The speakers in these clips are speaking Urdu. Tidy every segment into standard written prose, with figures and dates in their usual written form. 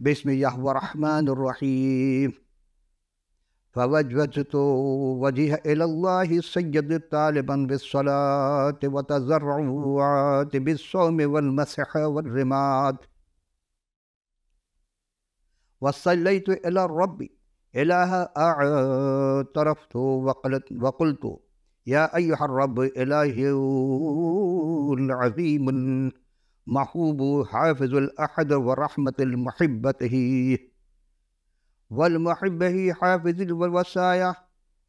بسم اللہ الرحمن الرحیم فوجهت وجه إلى الله سيد طالبا بالصلاة وتضرعات بالصوم والمسح والرماد وصليت إلى الرب إله اعترفت وقلت يا أيها الرب إلهي العظيم المحبوب حافظ الأحد ورحمة المحبته والمحبه حافظ الوصايا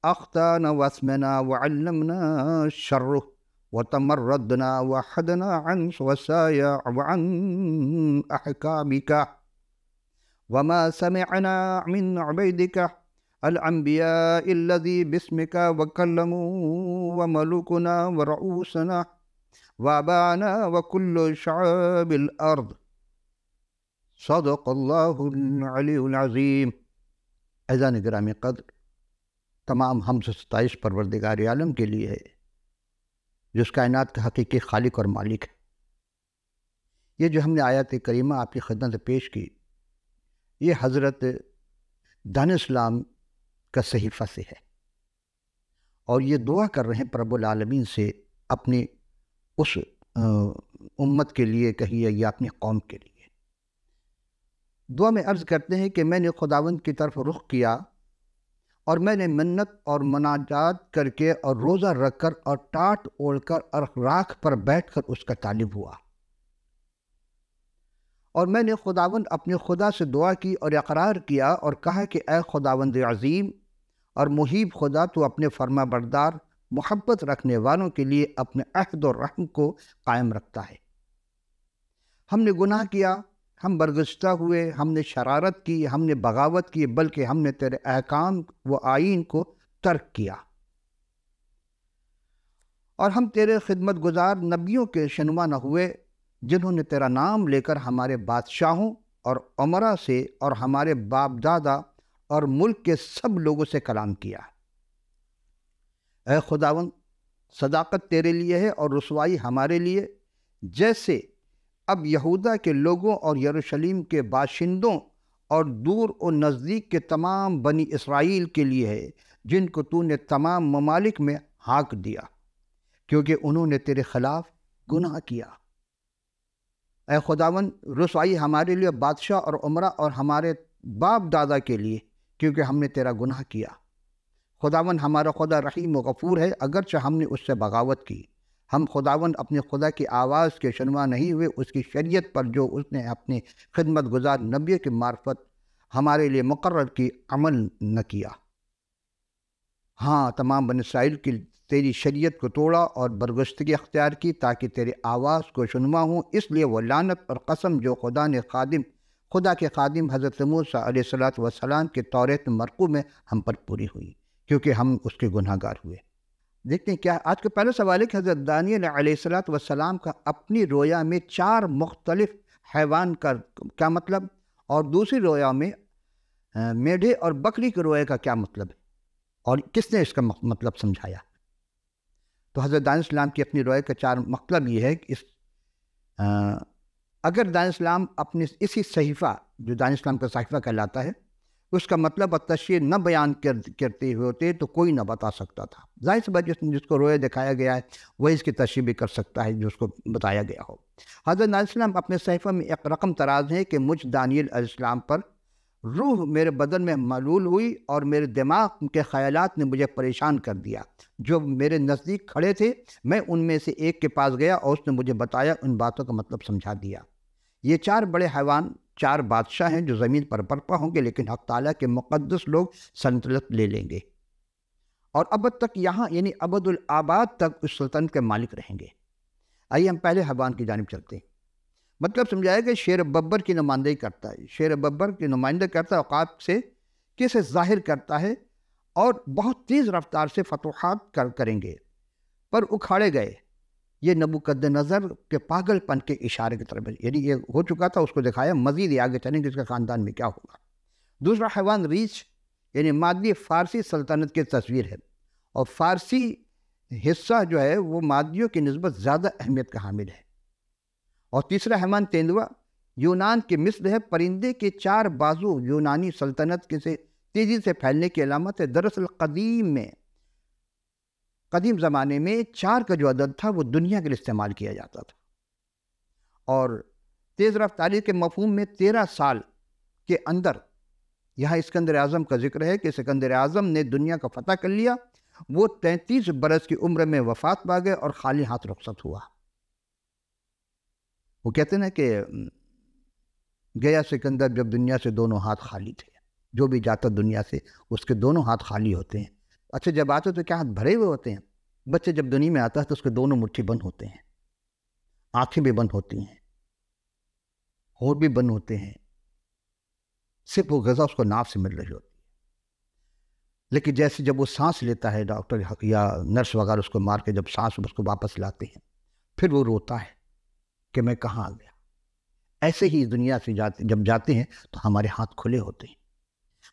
أخطأنا واسمنا وعلمنا الشر وتمردنا وحدنا عن وصايا وعن أحكامك وما سمعنا من عبيدك الأنبياء الذي باسمك وكلموا وملوكنا ورؤوسنا وابانا وكل شعاب الأرض صدق اللہ العلی العظیم۔ اذان گرامی قدر، تمام حمد و ستائش پروردگار عالم کے لیے ہے جو اس کائنات کا حقیقی خالق اور مالک ہے۔ یہ جو ہم نے آیات کریمہ آپ کی خدمت سے پیش کی، یہ حضرت دان اسلام کا صحیفہ سے ہے، اور یہ دعا کر رہے ہیں رب العالمین سے اپنی اس امت کے لیے کہیے یا اپنی قوم کے لیے۔ دعا میں عرض کرتے ہیں کہ میں نے خداوند کی طرف رخ کیا اور میں نے منت اور مناجات کر کے اور روزہ رکھ کر اور ٹاٹ اوڑھ کر اور راکھ پر بیٹھ کر اس کا طالب ہوا، اور میں نے خداوند اپنے خدا سے دعا کی اور اقرار کیا اور کہا کہ اے خداوند عظیم اور محیب خدا، تو اپنے فرما بردار محبت رکھنے والوں کے لیے اپنے عہد اور رحم کو قائم رکھتا ہے۔ ہم نے گناہ کیا، ہم برگشتہ ہوئے، ہم نے شرارت کی، ہم نے بغاوت کی، بلکہ ہم نے تیرے احکام و آئین کو ترک کیا، اور ہم تیرے خدمت گزار نبیوں کے شنما نہ ہوئے جنہوں نے تیرا نام لے کر ہمارے بادشاہوں اور امراء سے اور ہمارے باپ دادا اور ملک کے سب لوگوں سے کلام کیا۔ اے خداوند، صداقت تیرے لیے ہے اور رسوائی ہمارے لیے، جیسے اب یہودا کے لوگوں اور یروشلم کے باشندوں اور دور و نزدیک کے تمام بنی اسرائیل کے لیے ہے، جن کو تو نے تمام ممالک میں ہانک دیا، کیونکہ انہوں نے تیرے خلاف گناہ کیا۔ اے خداوند، رسوائی ہمارے لیے، بادشاہ اور عمرہ اور ہمارے باپ دادا کے لیے، کیونکہ ہم نے تیرا گناہ کیا۔ خداوند ہمارا خدا رحیم و غفور ہے، اگرچہ ہم نے اس سے بغاوت کی۔ ہم خداوند اپنے خدا کی آواز کے شنوا نہیں ہوئے، اس کی شریعت پر جو اس نے اپنے خدمت گزار نبی کی معرفت ہمارے لیے مقرر کی عمل نہ کیا۔ ہاں، تمام بنی اسرائیل کی تیری شریعت کو توڑا اور برگشتگی اختیار کی تاکہ تیری آواز کو شنوا ہوں، اس لیے وہ لعنت اور قسم جو خدا کے خادم حضرت موسیٰ علیہ السلام کے توریت مرقوم میں ہم پر پوری ہوئی، کیونکہ ہم اس کے گناہ گار ہوئے۔ دیکھتے ہیں کیا آج کا پہلا سوال ہے کہ حضرت دانیل علیہ السلام کا اپنی رویا میں 4 مختلف حیوان کا کیا مطلب، اور دوسری رویا میں میڈھے اور بکری کے روئے کا کیا مطلب ہے، اور کس نے اس کا مطلب سمجھایا۔ تو حضرت دانیل السلام کی اپنی رویا کا 4 مطلب یہ ہے کہ اگر دانیل السلام اپنے اسی صحیفہ جو دانیل السلام کا صحیفہ کہلاتا ہے اس کا مطلب اور تشریح نہ بیان کرتے ہوتے تو کوئی نہ بتا سکتا تھا۔ ظاہر سی بات جس کو رویا دکھایا گیا ہے وہی اس کی تشریح بھی کر سکتا ہے جو اس کو بتایا گیا ہو۔ حضرت دانیل السلام اپنے صحیفہ میں ایک رقم تراز ہے کہ مجھ دانیل علیہ السلام پر روح میرے بدن میں معلول ہوئی اور میرے دماغ کے خیالات نے مجھے پریشان کر دیا۔ جو میرے نزدیک کھڑے تھے میں ان میں سے ایک کے پاس گیا اور اس نے مجھے بتایا، ان باتوں کا مطلب سمجھا دیا۔ یہ 4 بڑے حیوان 4 بادشاہ ہیں جو زمین پر برپا ہوں گے، لیکن حق تعالیٰ کے مقدس لوگ سلطنت لے لیں گے اور ابد تک یہاں یعنی ابد الآباد تک اس سلطنت کے مالک رہیں گے۔ آئیے ہم پہلے حیوان کی جانب چلتے ہیں۔ مطلب سمجھایا کہ شیر ببر کی نمائندگی کرتا ہے، شیر ببر کی نمائندگی کرتا ہے، اوقات سے کسے ظاہر کرتا ہے اور بہت تیز رفتار سے فتوحات کریں گے، پر اکھاڑے گئے۔ یہ نبوکدنضر کے پاگل پن کے اشارے کی طرف، یعنی یہ ہو چکا تھا، اس کو دکھایا، مزید یہ آگے چلیں گے اس کے خاندان میں کیا ہوگا۔ دوسرا حیوان ریچھ یعنی مادی فارسی سلطنت کی تصویر ہے، اور فارسی حصہ جو ہے وہ مادیوں کی نسبت زیادہ اہمیت کا حامل ہے۔ اور تیسرا حیوان تیندوا، یونان کے مثل ہے۔ پرندے کے 4 بازو یونانی سلطنت کے سے تیزی سے پھیلنے کی علامت ہے۔ دراصل قدیم زمانے میں 4 کا جو عدد تھا وہ دنیا کے لیے استعمال کیا جاتا تھا، اور تیز رفتاری کے مفہوم میں 13 سال کے اندر یہاں اسکندر اعظم کا ذکر ہے کہ اسکندر اعظم نے دنیا کا فتح کر لیا۔ وہ 33 برس کی عمر میں وفات پا گئے اور خالی ہاتھ رخصت ہوا۔ وہ کہتے ہیں نا کہ گیا سکندر جب دنیا سے دونوں ہاتھ خالی تھے۔ جو بھی جاتا دنیا سے اس کے دونوں ہاتھ خالی ہوتے ہیں۔ اچھا جب آتے تو کیا ہاتھ بھرے ہوئے ہوتے ہیں؟ بچے جب دنیا میں آتا ہے تو اس کے دونوں مٹھی بند ہوتے ہیں، آنکھیں بھی بند ہوتی ہیں، ہونٹ بھی بند ہوتے ہیں، صرف وہ غذا اس کو ناف سے مل رہی ہوتی ہے۔ لیکن جیسے جب وہ سانس لیتا ہے، ڈاکٹر یا نرس وغیرہ اس کو مار کے جب سانس اس کو واپس لاتے ہیں، پھر وہ روتا ہے کہ میں کہاں آ گیا۔ ایسے ہی دنیا سے جب جاتے ہیں تو ہمارے ہاتھ کھلے ہوتے ہیں۔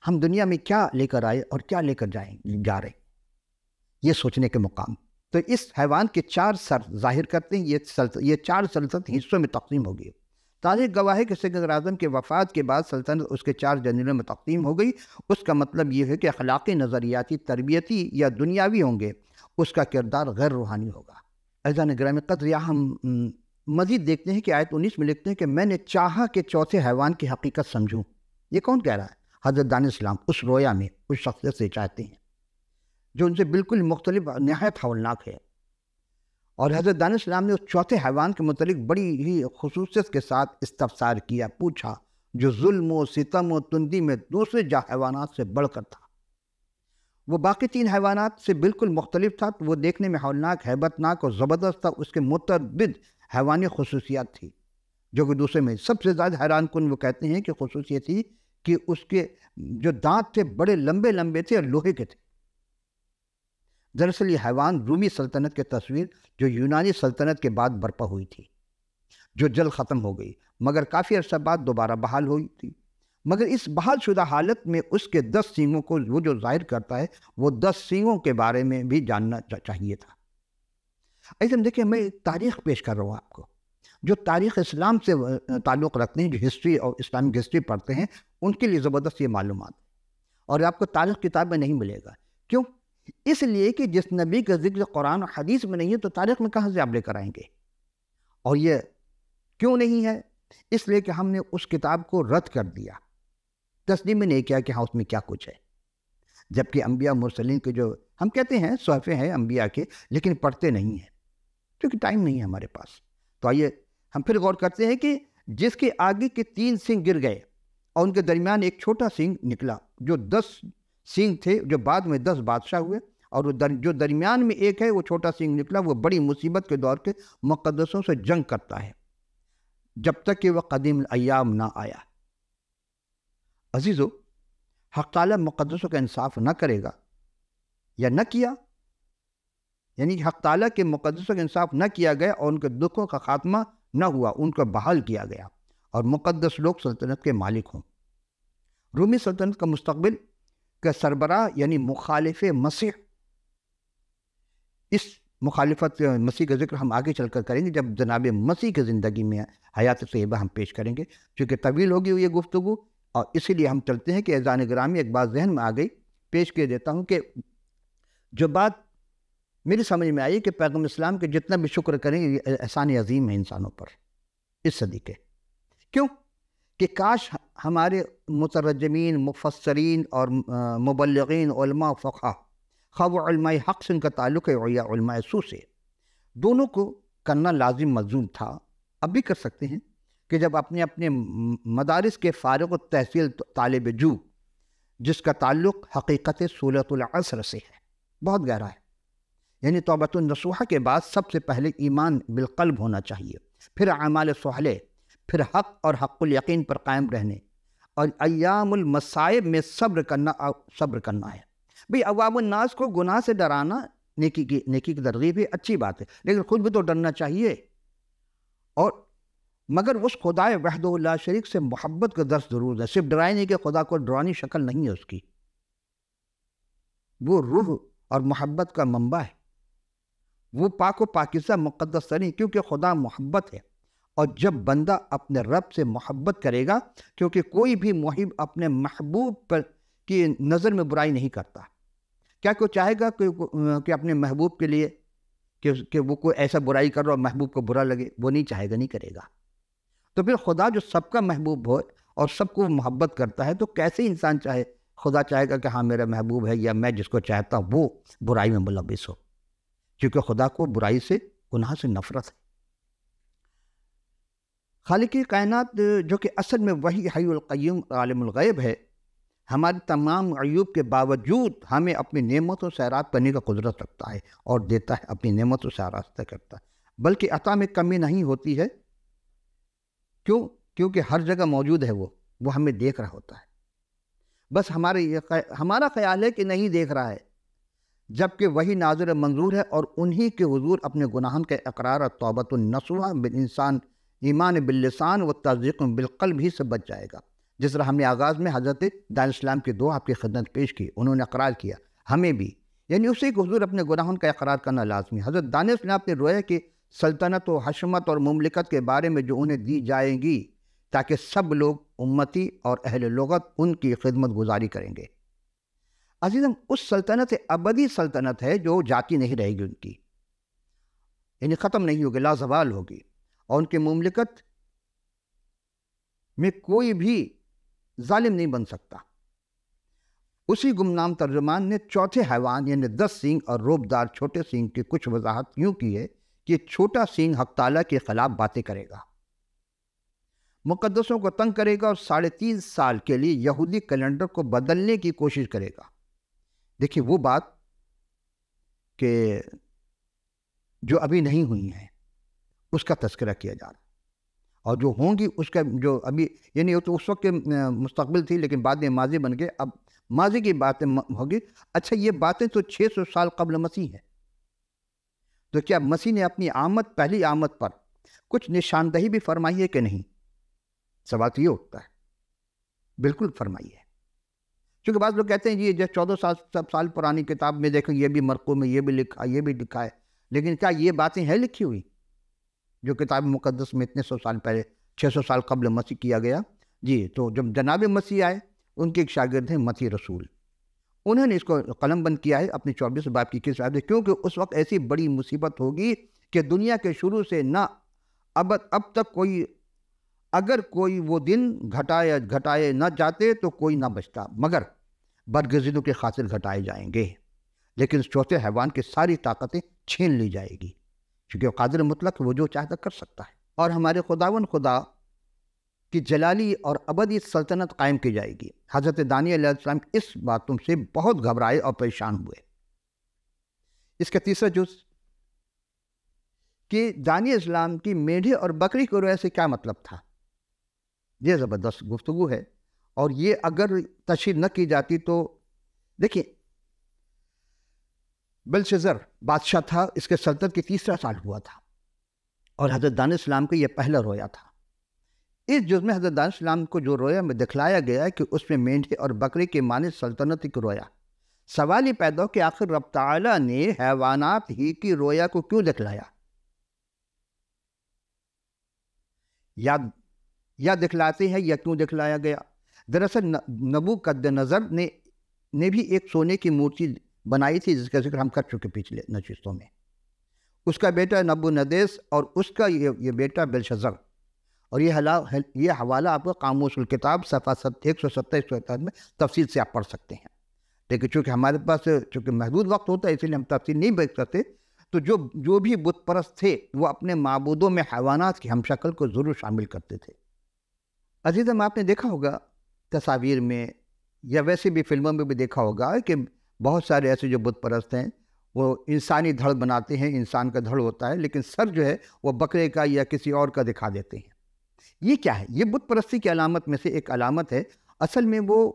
ہم دنیا میں کیا لے کر آئے اور کیا لے کر جا رہے ہیں، یہ سوچنے کے مقام۔ تو اس حیوان کے 4 سر ظاہر کرتے ہیں۔ یہ 4 سلطنت حصوں میں تقسیم ہو گئی۔ تاریخ گواہ ہے کہ اسکندر اعظم کے وفات کے بعد سلطنت اس کے 4 جنرلوں میں تقسیم ہو گئی۔ اس کا مطلب یہ ہے کہ اخلاقی، نظریاتی، تربیتی یا دنیاوی ہوں گے، اس کا کردار غیر روحانی ہوگا۔ عزیزان گرامی قدر، یہاں ہم مزید دیکھتے ہیں کہ آیت 19 میں لکھتے ہیں کہ میں نے چاہا کہ چوتھے حیوان کی حقیقت سمجھوں۔ یہ کون کہہ رہا ہے؟ حضرت دانیہ السلام اس رویا میں اس شخصیت سے چاہتے ہیں جو ان سے بالکل مختلف، نہایت ہولناک ہے۔ اور حضرت دانیہ السلام نے اس چوتھے حیوان کے متعلق بڑی ہی خصوصیت کے ساتھ استفسار کیا، پوچھا، جو ظلم و ستم و تندی میں دوسرے حیوانات سے بڑھ کر تھا۔ وہ باقی 3 حیوانات سے بالکل مختلف تھا۔ وہ دیکھنے میں ہولناک، ہیبت ناک اور زبردست تھا۔ اس کے متعدد حیوانی خصوصیات تھی جو کہ دوسرے میں سب سے زیادہ حیران کن وہ کہتے ہیں کہ خصوصیت تھی کہ اس کے جو دانت تھے بڑے لمبے لمبے تھے اور لوہے کے تھے۔ دراصل یہ حیوان رومی سلطنت کی تصویر جو یونانی سلطنت کے بعد برپا ہوئی تھی، جو جلد ختم ہو گئی، مگر کافی عرصہ بعد دوبارہ بحال ہوئی تھی۔ مگر اس بحال شدہ حالت میں اس کے 10 سینگوں کو وہ جو ظاہر کرتا ہے، وہ 10 سینگوں کے بارے میں بھی جاننا چاہیے تھا۔ ایسے دیکھیں، میں تاریخ پیش کر رہا ہوں آپ کو، جو تاریخ اسلام سے تعلق رکھتے ہیں، جو ہسٹری اور اسلامک ہسٹری پڑھتے ہیں، ان کے لیے زبردست یہ معلومات، اور آپ کو تاریخ کتاب میں نہیں ملے گا۔ کیوں؟ اس لیے کہ جس نبی کا ذکر قرآن و حدیث میں نہیں ہے تو تاریخ میں کہاں سے آپ لے کر آئیں گے؟ اور یہ کیوں نہیں ہے؟ اس لیے کہ ہم نے اس کتاب کو رد کر دیا، تسلیم نہیں کیا کہ ہاں اس میں کیا کچھ ہے۔ جبکہ انبیاء مرسلین کے جو ہم کہتے ہیں صحیفے ہیں انبیاء کے، لیکن پڑھتے نہیں ہیں کیونکہ ٹائم نہیں ہے ہمارے پاس۔ تو آئیے ہم پھر غور کرتے ہیں کہ جس کے آگے کے 3 سینگ گر گئے اور ان کے درمیان ایک چھوٹا سینگ نکلا، جو 10 سینگ تھے، جو بعد میں 10 بادشاہ ہوئے، اور جو درمیان میں ایک ہے وہ چھوٹا سینگ نکلا، وہ بڑی مصیبت کے دور کے مقدسوں سے جنگ کرتا ہے جب تک کہ وہ قدیم الایام نہ آیا۔ عزیزو، حق تعالیٰ مقدسوں کا انصاف نہ کرے گا یا نہ کیا، یعنی حق تعالیٰ کے مقدسوں کا انصاف نہ کیا گیا اور ان کے دکھوں کا خاتمہ نہ ہوا، ان کو بحال کیا گیا اور مقدس لوگ سلطنت کے مالک ہوں۔ رومی سلطنت کا مستقبل کا سربراہ یعنی مخالف مسیح، اس مخالفت مسیح کا ذکر ہم آگے چل کر کریں گے جب جناب مسیح کی زندگی میں حیات طیبہ ہم پیش کریں گے، چونکہ طویل ہوگی یہ گفتگو، اور اسی لیے ہم چلتے ہیں کہ اذان گرامی ایک بات ذہن میں آ گئی، پیش کر دیتا ہوں کہ جو بات میری سمجھ میں آئی کہ پیغمبر اسلام کے جتنا بھی شکر کریں یہ احسان عظیم ہے انسانوں پر اس صدی کے۔ کیوں؟ کہ کاش ہمارے مترجمین، مفسرین اور مبلغین، علماء فقہ، خواہ وہ علماء حق سے ان کا تعلق ہے یا علماء سو سے، دونوں کو کرنا لازم ملزوم تھا، اب بھی کر سکتے ہیں، کہ جب اپنے مدارس کے فارغ التحصیل طالب جو جس کا تعلق حقیقت سورۃ العصر سے ہے، بہت گہرا ہے، یعنی توبۃ النصوحہ کے بعد سب سے پہلے ایمان بالقلب ہونا چاہیے، پھر اعمال صالحہ، پھر حق اور حق الیقین پر قائم رہنے، اور ایام المصائب میں صبر کرنا ہے۔ بھئی عوام الناس کو گناہ سے ڈرانا نیکی کی ترغیب ہے، اچھی بات ہے، لیکن خود بھی تو ڈرنا چاہیے، اور مگر اس خدا وحدہ لا شریک سے محبت کا درس ضرور ہے۔ صرف ڈرائے نہیں کہ خدا کو ڈرانی شکل نہیں ہے اس کی، وہ روح اور محبت کا منبع ہے، وہ پاک و پاکیزہ مقدس ترین، کیونکہ خدا محبت ہے اور جب بندہ اپنے رب سے محبت کرے گا، کیونکہ کوئی بھی محب اپنے محبوب پر کی نظر میں برائی نہیں کرتا، کیا کوئی چاہے گا کہ اپنے محبوب کے لیے کہ وہ کوئی ایسا برائی کر رہا اور محبوب کو برا لگے؟ وہ نہیں چاہے گا، نہیں کرے گا۔ تو پھر خدا جو سب کا محبوب ہو اور سب کو محبت کرتا ہے، تو کیسے انسان خدا چاہے گا کہ ہاں میرا محبوب ہے یا میں جس کو چاہتا ہوں وہ برائی میں ملوث ہو؟ کیونکہ خدا کو برائی سے، گناہ سے نفرت ہے۔ خالق کائنات جو کہ اصل میں وہی حی القیوم عالم الغیب ہے، ہمارے تمام عیوب کے باوجود ہمیں اپنی نعمتوں سے آراستہ کرنے کا قدرت رکھتا ہے اور دیتا ہے، اپنی نعمتوں سے آراستہ کرتا ہے، بلکہ عطا میں کمی نہیں ہوتی ہے۔ کیونکہ ہر جگہ موجود ہے، وہ ہمیں دیکھ رہا ہوتا ہے۔ بس ہمارا خیال ہے کہ نہیں دیکھ رہا ہے، جبکہ وہی ناظر منظور ہے، اور انہی کے حضور اپنے گناہوں کے اقرار اور توبۃ النصوح بالانسان، ایمان باللسان و تصدیق بالقلب ہی سے بچ جائے گا۔ جس طرح ہم نے آغاز میں حضرت دانیہ السلام کی دعا آپ کی خدمت پیش کی، انہوں نے اقرار کیا، ہمیں بھی یعنی اسی کے حضور اپنے گناہوں کا اقرار کرنا لازمی۔ حضرت دانیہ السلام نے رویا کہ سلطنت و حشمت اور مملکت کے بارے میں جو انہیں دی جائیں گی، تاکہ سب لوگ امتی اور اہل لغت ان کی خدمت گزاری کریں گے۔ عزیزم، اس سلطنت ابدی سلطنت ہے جو جاتی نہیں رہے گی، ان کی یعنی ختم نہیں ہوگی، لازوال ہوگی، اور ان کی مملکت میں کوئی بھی ظالم نہیں بن سکتا۔ اسی گمنام ترجمان نے چوتھے حیوان یعنی 10 سینگ اور روبدار چھوٹے سینگ کی کچھ وضاحت یوں کی ہے کہ چھوٹا سینگ حق تعالیٰ کے خلاف باتیں کرے گا، مقدسوں کو تنگ کرے گا، اور 3.5 سال کے لیے یہودی کیلنڈر کو بدلنے کی کوشش کرے گا۔ دیکھیے وہ بات کہ جو ابھی نہیں ہوئی ہیں اس کا تذکرہ کیا جا رہا ہے، اور جو ہوں گی اس کا جو ابھی یعنی تو اس وقت کے مستقبل تھی، لیکن بعد میں ماضی بن گئے، اب ماضی کی باتیں ہوگی۔ اچھا، یہ باتیں تو 600 سال قبل مسیح ہے، تو کیا مسیح نے اپنی پہلی آمد پر کچھ نشاندہی بھی فرمائی ہے کہ نہیں؟ سوال تو یہ اٹھتا ہے۔ بالکل فرمائی ہے، کیونکہ بعض لوگ کہتے ہیں جی 14 سال پرانی کتاب میں دیکھیں، یہ بھی مرقس میں یہ بھی لکھا ہے، لیکن کیا یہ باتیں ہیں لکھی ہوئی جو کتاب مقدس میں اتنے 100 سال پہلے، 600 سال قبل مسیح کیا گیا؟ جی، تو جب جناب مسیح آئے، ان کے ایک شاگرد ہیں متی رسول، انہوں نے اس کو قلم بند کیا ہے اپنی 24 باب کی کتاب سے، کیونکہ اس وقت ایسی بڑی مصیبت ہوگی کہ دنیا کے شروع سے نہ اب تک اگر کوئی وہ دن گھٹائے نہ جاتے تو کوئی نہ بچتا، مگر برگزیدوں کے خاطر گھٹائے جائیں گے، لیکن اس چوتھے حیوان کی ساری طاقتیں چھین لی جائے گی، کیونکہ وہ قادر مطلق، وہ جو چاہتا کر سکتا ہے، اور ہمارے خدا کی جلالی اور ابدی سلطنت قائم کی جائے گی۔ حضرت دانیہ علیہ السلام اس باتوں سے بہت گھبرائے اور پریشان ہوئے۔ اس کا تیسرا جز کہ دانیہ السلام کی میڈھے اور بکری کی رویا سے کیا مطلب تھا، یہ زبردست گفتگو ہے، اور یہ اگر تشریح نہ کی جاتی تو دیکھیں، بلشزر بادشاہ تھا، اس کے سلطنت کی 3 سال ہوا تھا، اور حضرت دانیہ السلام کا یہ پہلا رویا تھا۔ اس جز میں حضرت دانیہ السلام کو جو رویا میں دکھلایا گیا کہ اس میں مینڈھے اور بکری کے مانند سلطنت کی رویا، سوال ہی پیدا ہو کہ آخر رب تعالیٰ نے حیوانات ہی کی رویا کو کیوں دکھلایا، یا دکھلاتے ہیں یا کیوں دکھلایا گیا؟ دراصل نبوکدنضر نے بھی ایک سونے کی مورتی بنائی تھی، جس کا ذکر ہم کر چکے پچھلے نشستوں میں۔ اس کا بیٹا نبوندیس اور اس کا یہ بیٹا بلشزر، اور یہ حوالہ آپ کو قاموس الکتاب صفحہ 170-177 میں تفصیل سے آپ پڑھ سکتے ہیں، لیکن چونکہ ہمارے پاس محدود وقت ہوتا ہے، اسی لیے ہم تفصیل نہیں دیکھ سکتے۔ تو جو بھی بت پرست تھے وہ اپنے معبودوں میں حیوانات کی ہم شکل کو ضرور شامل کرتے تھے۔ عزیزم، آپ نے دیکھا ہوگا تصاویر میں یا ویسے بھی فلموں میں بھی دیکھا ہوگا کہ بہت سارے ایسے جو بت پرست ہیں وہ انسانی دھڑ بناتے ہیں، انسان کا دھڑ ہوتا ہے، لیکن سر جو ہے وہ بکرے کا یا کسی اور کا دکھا دیتے ہیں۔ یہ کیا ہے؟ یہ بت پرستی کی علامت میں سے ایک علامت ہے۔ اصل میں وہ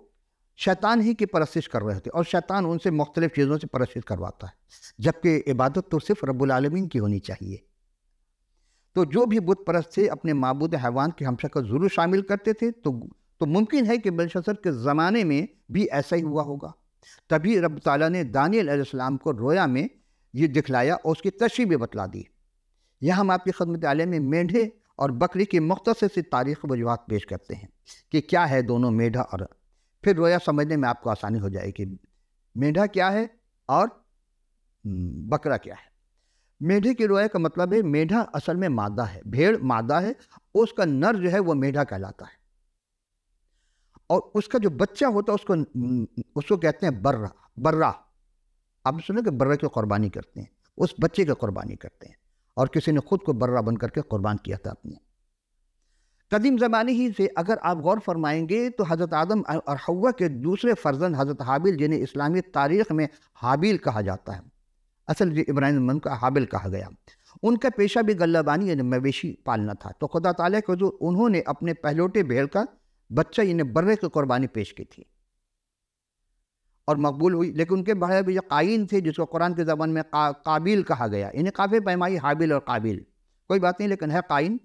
شیطان ہی کی پرستش کر رہے تھے، اور شیطان ان سے مختلف چیزوں سے پرستش کرواتا ہے، جبکہ عبادت تو صرف رب العالمین کی ہونی چاہیے۔ تو جو بھی بت پرست تھے اپنے معبود حیوان کی ہم شکل ضرور شامل کرتے تھے، تو ممکن ہے کہ بلشزر کے زمانے میں بھی ایسا ہی ہوا ہوگا۔ تبھی رب تعالیٰ نے دانیہ علیہ السلام کو رویا میں یہ دکھلایا اور اس کی تشریح بھی بتلا دی۔ یہاں ہم آپ کی خدمت عالیہ میں مینڈھے اور بکری کی مختصر سی تاریخ وجوہات پیش کرتے ہیں کہ کیا ہے دونوں میڈھا اور پھر رویا سمجھنے میں آپ کو آسانی ہو جائے کہ میڈھا کیا ہے اور بکرا کیا ہے۔ میڈھے کی رویا کا مطلب ہے میڈھا اصل میں مادہ ہے، بھیڑ مادہ ہے، اس کا نر جو ہے وہ میڈھا کہلاتا ہے، اور اس کا جو بچہ ہوتا ہے اس کو کہتے ہیں برہ۔ آپ نے سنا کہ برہ کی قربانی کرتے ہیں، اس بچے کی قربانی کرتے ہیں، اور کسی نے خود کو برہ بن کر کے قربان کیا تھا اپنے۔ قدیم زمانے ہی سے اگر آپ غور فرمائیں گے تو حضرت آدم اور حوا کے دوسرے فرزند حضرت حابیل، جنہیں اسلامی تاریخ میں حابیل کہا جاتا ہے، اصل ابراہیم کا حابیل کہا گیا، ان کا پیشہ بھی غلہ بانی یعنی مویشی پالنا تھا۔ تو خدا تعالیٰ کے حضور انہوں نے اپنے پہلوٹے بھیڑ کا بچہ یعنی برے کی قربانی پیش کی تھی اور مقبول ہوئی، لیکن ان کے بڑے بھی قائن تھے جس کو قرآن کے زبان میں قابیل کہا گیا، انہیں قافیہ پیمائی حابیل اور قابیل، کوئی بات نہیں، لیکن ہے قائن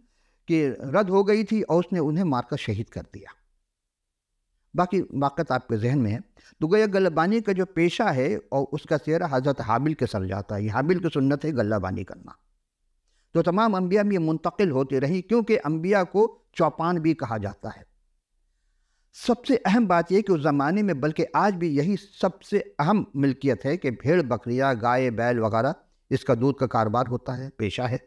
کہ رد ہو گئی تھی اور اس نے انہیں مار کر شہید کر دیا۔ باقی واقعات آپ کے ذہن میں ہے۔ تو گویا غلہ بانی کا جو پیشہ ہے اور اس کا سہرا حضرت حابیل کے سر جاتا ہے، یہ حابیل کی سنت ہے غلہ بانی کرنا۔ تو تمام انبیاء میں یہ منتقل ہوتی رہی، کیونکہ انبیاء کو چوپان بھی کہا جاتا ہے۔ سب سے اہم بات یہ کہ اس زمانے میں، بلکہ آج بھی یہی سب سے اہم ملکیت ہے کہ بھیڑ بکریاں گائے بیل وغیرہ اس کا دودھ کا کاروبار ہوتا ہے، پیشہ ہے۔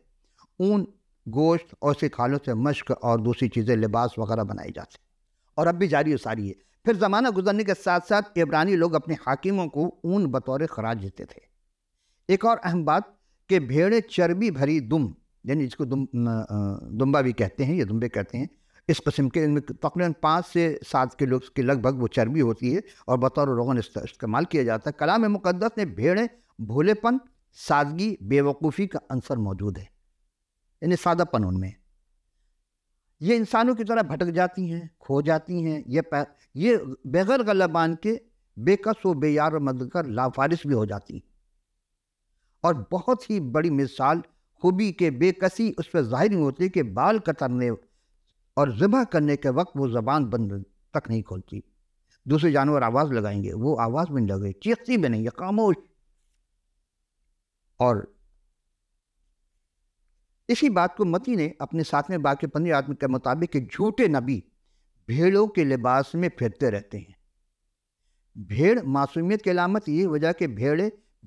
اون، گوشت اور اس کے کھالوں سے مشق اور دوسری چیزیں لباس وغیرہ بنائی جاتی ہیں، اور اب بھی جاری و ساری ہے۔ پھر زمانہ گزرنے کے ساتھ ساتھ عبرانی لوگ اپنے حاکموں کو اون بطور خراج دیتے تھے۔ ایک اور اہم بات کہ بھیڑیں چربی بھری دم، یعنی جس کو دمبا بھی کہتے ہیں، یہ دمبے کہتے ہیں، اس قسم کے، ان میں تقریباً 5 سے 7 کلو کی لگ بھگ وہ چربی ہوتی ہے اور بطور روغن استعمال کیا جاتا ہے۔ کلام مقدس میں بھیڑیں بھولے پن، سادگی، بے وقوفی کا عنصر موجود ہے، یعنی سادہ پن ان میں۔ یہ انسانوں کی طرح بھٹک جاتی ہیں، کھو جاتی ہیں، یہ بغیر غلہ بان کے بے کس و بے یار و مددگار لافارس بھی ہو جاتی ہیں، اور بہت ہی بڑی مثال خوبی کے بے کسی اس پہ ظاہر نہیں ہوتی کہ بال کترنے اور ذبح کرنے کے وقت وہ زبان بند تک نہیں کھولتی۔ دوسرے جانور آواز لگائیں گے، وہ آواز بھی نہیں لگے، چیختی بھی نہیں، یہ خاموش۔ اور اسی بات کو متی نے اپنے 7ویں باب کے 15 آیت کے مطابق کہ جھوٹے نبی بھیڑوں کے لباس میں پھرتے رہتے ہیں۔ بھیڑ معصومیت کی علامت یہ وجہ کہ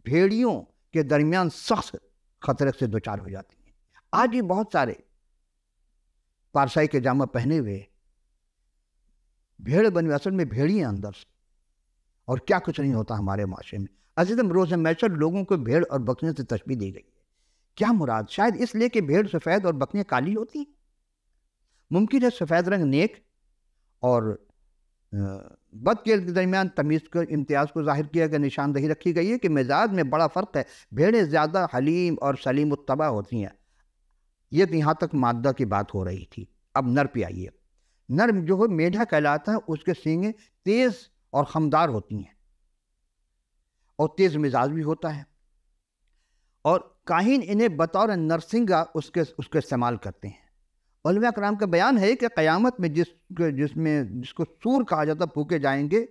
بھیڑیوں کے درمیان سخت خطرے سے دوچار ہو جاتی ہیں۔ آج بھی بہت سارے پارسائی کے جامہ پہنے ہوئے بھیڑ بنی، اصل میں بھیڑیاں اندر سے، اور کیا کچھ نہیں ہوتا ہمارے معاشرے میں۔ عزیزم، روز محشر لوگوں کو بھیڑ اور بکریوں سے تشبیہ دی گئی ہے۔ کیا مراد؟ شاید اس لیے کہ بھیڑ سفید اور بکریاں کالی ہوتی ہیں۔ ممکن ہے سفید رنگ نیک اور بد کے درمیان تمیز کو، امتیاز کو ظاہر کیا گیا، نشاندہی رکھی گئی ہے کہ مزاج میں بڑا فرق ہے، بھیڑیں زیادہ حلیم اور سلیم الطبع ہوتی ہیں۔ یہ تو یہاں تک مادہ کی بات ہو رہی تھی، اب نر پہ آئیے۔ نر جو ہے میڈھا کہلاتا ہے، اس کے سینگیں تیز اور خمدار ہوتی ہیں اور تیز مزاج بھی ہوتا ہے، اور کاہن انہیں بطور نرسنگا اس کے استعمال کرتے ہیں۔ علماء کرام کا بیان ہے کہ قیامت میں جس کو سور کہا جاتا پھونکے جائیں گے،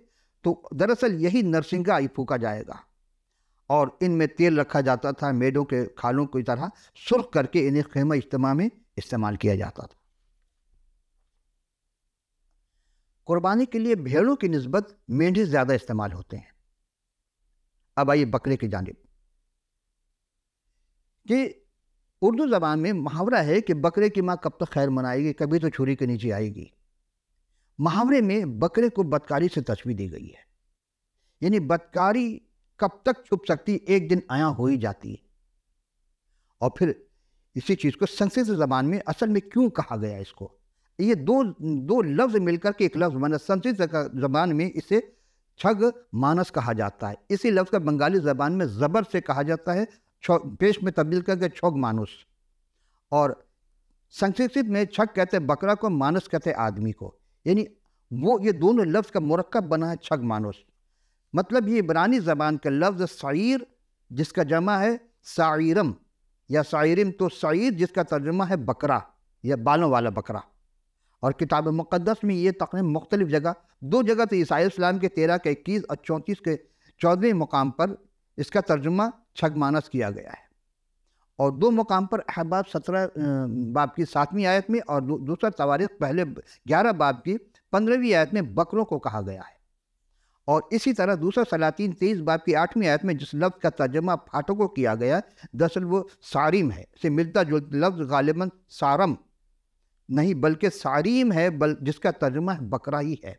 تو دراصل یہی نرسنگا ہی پھونکا جائے گا، اور ان میں تیل رکھا جاتا تھا، میڈوں کے کھالوں کی طرح سرخ کر کے انہیں خیمہ اجتماع میں استعمال کیا جاتا تھا۔ قربانی کے لیے بھیڑوں کی نسبت مینڈھے زیادہ استعمال ہوتے ہیں۔ اب آئیے بکرے کی جانب، کہ اردو زبان میں محاورہ ہے کہ بکرے کی ماں کب تک خیر منائے گی، کبھی تو چھری کے نیچے آئے گی۔ محاورے میں بکرے کو بدکاری سے تشبیہ دی گئی ہے، یعنی بدکاری کب تک چھپ سکتی، ایک دن عیاں ہو ہی جاتی ہے۔ اور پھر اسی چیز کو سنسکرت زبان میں اصل میں کیوں کہا گیا اس کو، یہ دو لفظ مل کر کے ایک لفظ بنا۔ سنسکرت زبان میں اسے چھگ مانس کہا جاتا ہے، اسی لفظ کا بنگالی زبان میں زبر سے کہا جاتا ہے، پیش میں تبدیل کر کے چھوگ مانوس، اور سنسکرت میں چھگ کہتے ہیں بکرا کو، مانس کہتے ہیں آدمی کو، یعنی یہ دونوں لفظ کا مرکب بنا ہے چھگ مانوس۔ مطلب یہ عبرانی زبان کا لفظ سعیر، جس کا جمع ہے سعیرم یا سعیرم، تو سعیر جس کا ترجمہ ہے بکرا یا بالوں والا بکرا، اور کتاب مقدس میں یہ تقریباً مختلف جگہ، 2 جگہ تو عیسائی اسلام کے 13 کے 21 اور 34 کے 14ویں مقام پر اس کا ترجمہ چھگ مانس کیا گیا ہے، اور دو مقام پر احباب 17 باب کی 7ویں آیت میں اور دوسرا تواریخ پہلے 11 باب کی 15ویں آیت میں بکروں کو کہا گیا ہے۔ اور اسی طرح دوسرا سلاطین 23 باب کی 8ویں آیت میں جس لفظ کا ترجمہ پھاٹکوں کیا گیا دراصل وہ ساریم ہے، سے ملتا جلتا لفظ غالباً سارم نہیں بلکہ ساریم ہے، جس کا ترجمہ بکرا ہی ہے۔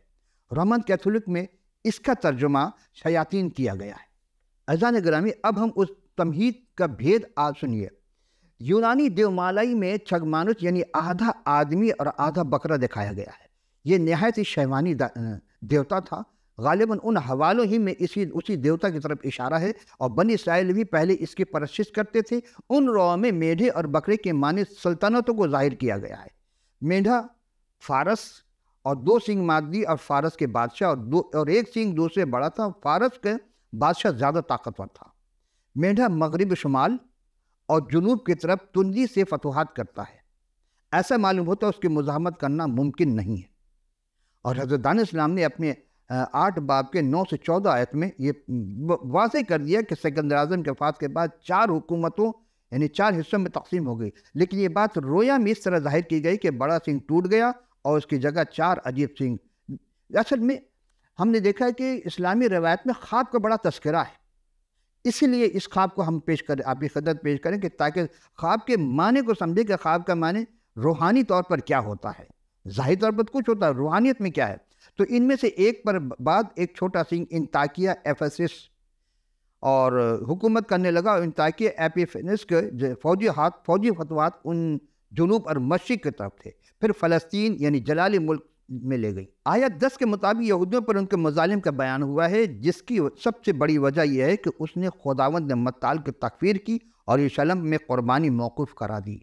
رومن کیتھولک میں اس کا ترجمہ شیاطین کیا گیا ہے۔ عزیزان گرامی، اب ہم اس تمہید کا بھید آپ سنیے۔ یونانی دیومالائی میں چھگمانوس یعنی آدھا آدمی اور آدھا بکرا دکھایا گیا ہے۔ یہ نہایت ہی شیوانی دیوتا تھا۔ غالباً ان حوالوں ہی میں اسی دیوتا کی طرف اشارہ ہے، اور بنی اسرائیل بھی پہلے اس کی پرستش کرتے تھے۔ ان روحوں میں میڈھے اور بکرے کے معنی سلطنتوں کو ظاہر کیا گیا ہے۔ میڈھا فارس اور 2 سینگ مادی اور فارس کے بادشاہ اور 1 سینگ دوسرے بڑا تھا۔ فارس کے بادشاہ زیادہ طاقتور تھا۔ میڈھا مغرب شمال اور جنوب کی طرف تندی سے فتوحات کرتا ہے۔ ایسا معلوم ہوتا ہے اس کی مزاحمت کرنا ممکن نہیں ہے۔ اور حضرت دانیال اسلام نے اپنے 8 باب کے 9 سے 14 آیت میں یہ واضح کر دیا کہ سکندر اعظم کے وفات کے بعد 4 حکومتوں یعنی 4 حصوں میں تقسیم ہو گئی، لیکن یہ بات رویا میں اس طرح ظاہر کی گئی کہ بڑا سنگ ٹوٹ گیا اور اس کی جگہ 4 عجیب سنگ۔ اصل میں ہم نے دیکھا ہے کہ اسلامی روایت میں خواب کا بڑا تذکرہ ہے، اسی لیے اس خواب کو ہم آپ کی خدمت پیش کریں کہ تاکہ خواب کے معنی کو سمجھے کہ خواب کا معنی روحانی طور پر کیا ہوتا ہے۔ ظاہری طور پر کچھ ہوتا ہے، روحانیت میں کیا ہے؟ تو ان میں سے ایک پر بعد ایک چھوٹا سنگ انطاکیہ ایفیسس اور حکومت کرنے لگا، اور انطاکیہ ایپیفینس کے فوجی فتوحات ان جنوب اور مشرق کی طرف تھے، پھر فلسطین یعنی جلالی ملک میں لے گئی۔ آیت 10 کے مطابق یہودیوں پر ان کے مظالم کا بیان ہوا ہے، جس کی سب سے بڑی وجہ یہ ہے کہ اس نے خداوند متعال کی تکفیر کی اور یروشلم میں قربانی موقوف کرا دی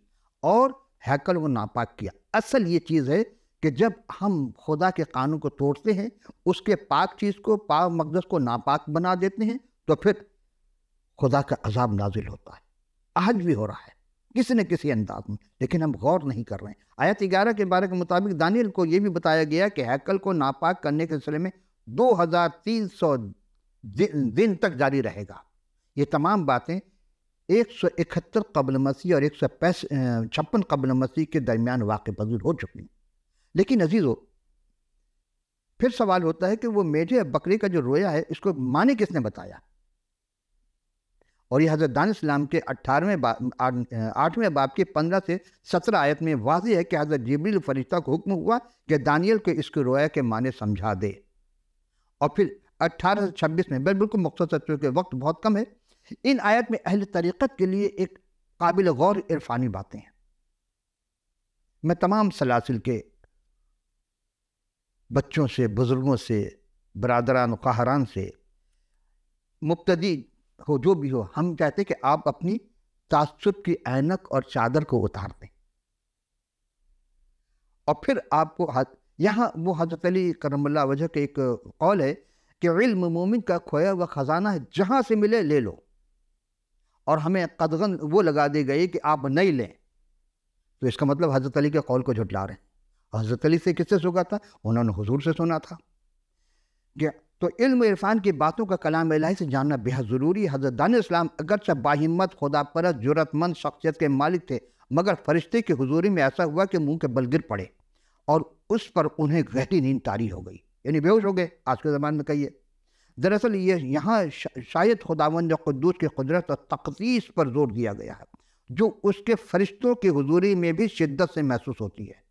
اور ہیکل کو ناپاک کیا۔ اصل یہ چیز ہے کہ جب ہم خدا کے قانون کو توڑتے ہیں، اس کے پاک چیز کو، پاک مقدس کو ناپاک بنا دیتے ہیں، تو پھر خدا کا عذاب نازل ہوتا ہے۔ آج بھی ہو رہا ہے کسی نہ کسی انداز میں، لیکن ہم غور نہیں کر رہے ہیں۔ آیت 11 کے بارے کے مطابق دانیال کو یہ بھی بتایا گیا کہ ہیکل کو ناپاک کرنے کے سلسلے میں 2300 دن تک جاری رہے گا۔ یہ تمام باتیں 171 قبل مسیح اور 156 قبل مسیح کے درمیان واقع پذیر ہو چکی ہیں۔ لیکن عزیزو، پھر سوال ہوتا ہے کہ وہ میڈھے بکری کا جو رویا ہے، اس کو معنی کس نے بتایا؟ اور یہ حضرت دانیال اسلام کے 8ویں باب کے 15 سے 17 آیت میں واضح ہے کہ حضرت جبریل فرشتہ کو حکم ہوا کہ دانیال کو اس کے رویا کے معنی سمجھا دے۔ اور پھر 18 سے 26 میں بالکل مختصر، چونکہ وقت بہت کم ہے، ان آیت میں اہل طریقت کے لیے ایک قابل غور عرفانی باتیں ہیں۔ میں تمام سلاسل کے بچوں سے، بزرگوں سے، برادران و خواہران سے، مبتدی ہو جو بھی ہو، ہم چاہتے کہ آپ اپنی تعصب کی اینک اور چادر کو اتار دیں، اور پھر آپ کو یہاں وہ حضرت علی کرم اللہ وجہ کے ایک قول ہے کہ علم مومن کا کھویا ہوا خزانہ ہے، جہاں سے ملے لے لو، اور ہمیں قدغن وہ لگا دی گئی کہ آپ نہیں لیں۔ تو اس کا مطلب حضرت علی کے قول کو جھٹلا رہے ہیں۔ حضرت علی سے کس سے سنا تھا؟ انہوں نے حضور سے سنا تھا۔ تو علم و عرفان کی باتوں کا کلام الہی سے جاننا بہت ضروری ہے۔ حضرت دانیال اسلام اگرچہ باہمت، خدا پرست، جرأت مند شخصیت کے مالک تھے، مگر فرشتے کی حضوری میں ایسا ہوا کہ منہ کے بل گر پڑے اور اس پر انہیں گہری نیند طاری ہو گئی، یعنی بے ہوش ہو گئے، آج کے زمانے میں کہیے۔ دراصل یہاں شاید خداوند قدوس کی قدرت اور تقدیس پر زور دیا گیا ہے، جو اس کے فرشتوں کی حضوری میں بھی شدت سے محسوس ہوتی ہے۔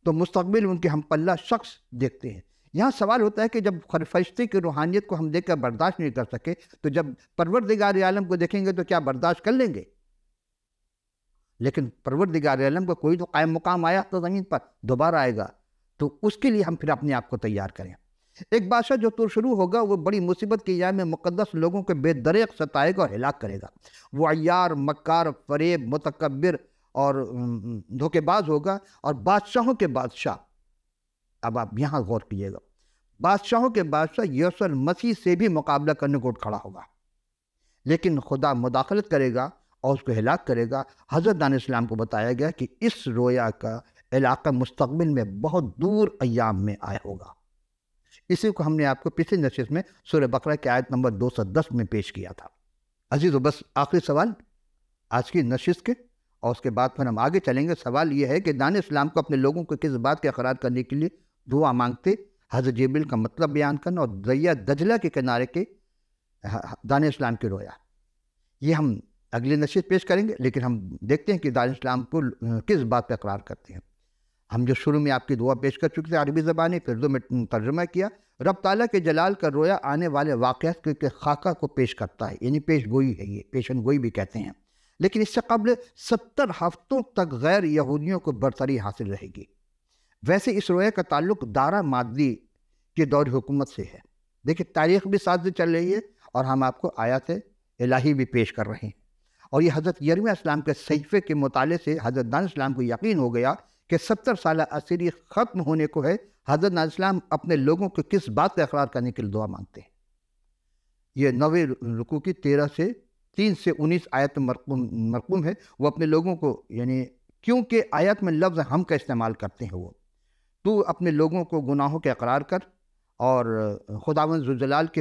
تو مستقبل ان کے ہم پلہ شخص دیکھتے ہیں۔ یہاں سوال ہوتا ہے کہ جب فرشتے کی روحانیت کو ہم دیکھ کر برداشت نہیں کر سکے، تو جب پروردگار عالم کو دیکھیں گے تو کیا برداشت کر لیں گے؟ لیکن پروردگار عالم کو کوئی تو قائم مقام آیا تو زمین پر دوبارہ آئے گا، تو اس کے لیے ہم پھر اپنے آپ کو تیار کریں۔ ایک بادشاہ جو تو شروع ہوگا، وہ بڑی مصیبت کی ایام میں مقدس لوگوں کے بے دریغ ستائے گا اور ہلاک کرے گا۔ وہ عیار، مکار، فریب، متکبر اور دھوکے باز ہوگا، اور بادشاہوں کے بادشاہ، اب آپ یہاں غور کیجیے گا، بادشاہوں کے بادشاہ یسوع المسیح سے بھی مقابلہ کرنے کو اٹھ کھڑا ہوگا، لیکن خدا مداخلت کرے گا اور اس کو ہلاک کرے گا۔ حضرت دانیال اسلام کو بتایا گیا کہ اس رویا کا علاقہ مستقبل میں بہت دور ایام میں آیا ہوگا۔ اسی کو ہم نے آپ کو پچھلی نشست میں سورہ بقرہ کی آیت نمبر 210 میں پیش کیا تھا۔ عزیزو، بس آخری سوال آج کی نشست کے اور اس کے بعد پھر ہم آگے چلیں گے۔ سوال یہ ہے کہ دان اسلام کو اپنے لوگوں کو کس بات کا اقرار کرنے کے لیے دعا مانگتے، حضرت جبریل کا مطلب بیان کرنا اور دریا دجلہ کے کنارے کے دان اسلام کی رویا۔ یہ ہم اگلی نشست پیش کریں گے، لیکن ہم دیکھتے ہیں کہ دان اسلام کو کس بات پہ اقرار کرتے ہیں۔ ہم جو شروع میں آپ کی دعا پیش کر چکے تھے عربی زبانی، پھر اردو میں ترجمہ کیا۔ رب تعالیٰ کے جلال کا رویا آنے والے واقعات کے خاکہ کو پیش کرتا ہے، یعنی پیش گوئی ہے، یہ پیشن گوئی بھی کہتے ہیں۔ لیکن اس سے قبل 70 ہفتوں تک غیر یہودیوں کو برتری حاصل رہے گی۔ ویسے اس رویا کا تعلق دارا مادی کے دور حکومت سے ہے۔ دیکھیں تاریخ بھی ساتھ سے چل رہی ہے اور ہم آپ کو آیات الہی بھی پیش کر رہے ہیں۔ اور یہ حضرت یرمیہ اسلام کے صحیفے کے مطالعے سے حضرت دان اسلام کو یقین ہو گیا کہ 70 سالہ اسیری ختم ہونے کو ہے۔ حضرت دان اسلام اپنے لوگوں کو کس بات کا اقرار کرنے کے لیے دعا مانگتے ہیں۔ یہ 9ویں رکوع کی 13 سے 3 سے 19 آیت مرقوم ہے۔ وہ اپنے لوگوں کو، یعنی کیونکہ آیت میں لفظ ہم کا استعمال کرتے ہیں، وہ تو اپنے لوگوں کو گناہوں کے اقرار کر اور خداوند ذوالجلال کے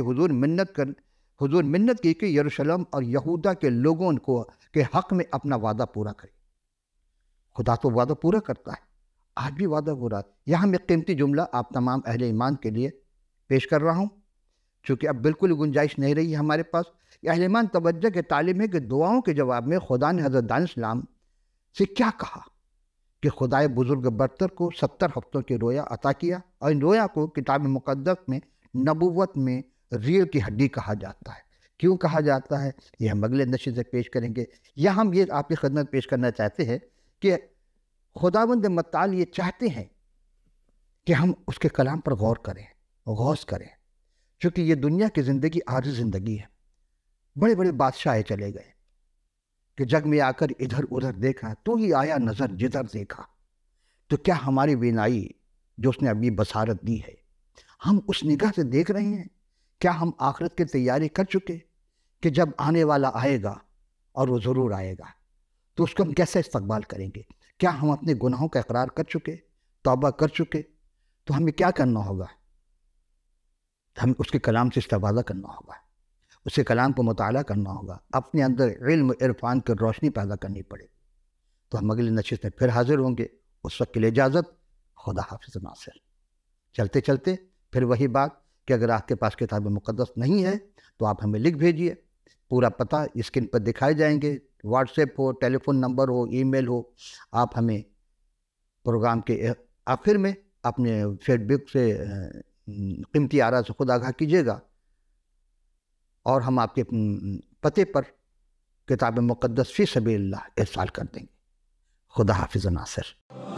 حضور منت کی کہ یروشلم اور یہودا کے لوگوں کو کے حق میں اپنا وعدہ پورا کرے۔ خدا تو وعدہ پورا کرتا ہے، آج بھی وعدہ پورا ہے۔ یہاں میں قیمتی جملہ آپ تمام اہل ایمان کے لیے پیش کر رہا ہوں، چونکہ اب بالکل گنجائش نہیں رہی ہمارے پاس۔ اہل ایمان توجہ کے تعلیم ہے کہ دعاؤں کے جواب میں خدا نے حضرت دان اسلام سے کیا کہا کہ خدائے بزرگ برتر کو 70 ہفتوں کی رویا عطا کیا، اور ان رویا کو کتاب مقدس میں نبوت میں ریڑھ کی ہڈی کہا جاتا ہے۔ کیوں کہا جاتا ہے یہ ہم اگلے نشست سے پیش کریں گے۔ یا ہم یہ آپ کی خدمت پیش کرنا چاہتے ہیں کہ خداوند متعال یہ چاہتے ہیں کہ ہم اس کے کلام پر غور کریں، غوث کریں، چونکہ یہ دنیا کی زندگی عارضی زندگی ہے۔ بڑے بڑے بادشاہ چلے گئے کہ جگ میں آ کر ادھر ادھر دیکھا تو ہی آیا نظر جدھر دیکھا۔ تو کیا ہماری بینائی جو اس نے ابھی بصارت دی ہے، ہم اس نگاہ سے دیکھ رہے ہیں؟ کیا ہم آخرت کی تیاری کر چکے کہ جب آنے والا آئے گا، اور وہ ضرور آئے گا، تو اس کو ہم کیسے استقبال کریں گے؟ کیا ہم اپنے گناہوں کا اقرار کر چکے، توبہ کر چکے؟ تو ہمیں کیا کرنا ہوگا؟ ہمیں اس کے کلام سے استفادہ کرنا ہوگا، اس کے کلام کو مطالعہ کرنا ہوگا، اپنے اندر علم عرفان کی روشنی پیدا کرنی پڑے۔ تو ہم اگلی نشست میں پھر حاضر ہوں گے۔ اس وقت کے لیے اجازت، خدا حافظ ناصر۔ چلتے چلتے پھر وہی بات کہ اگر آپ کے پاس کتاب مقدس نہیں ہے تو آپ ہمیں لکھ بھیجیے۔ پورا پتہ اسکرین پر دکھائے جائیں گے، واٹس ایپ ہو، ٹیلی فون نمبر ہو، ای میل ہو۔ آپ ہمیں پروگرام کے آخر میں اپنے فیڈ بیک سے قیمتی آراء سے خود آگاہ کیجیے گا، اور ہم آپ کے پتے پر کتاب مقدس فی سبیل اللہ ارسال کر دیں گے۔ خدا حافظ ناصر۔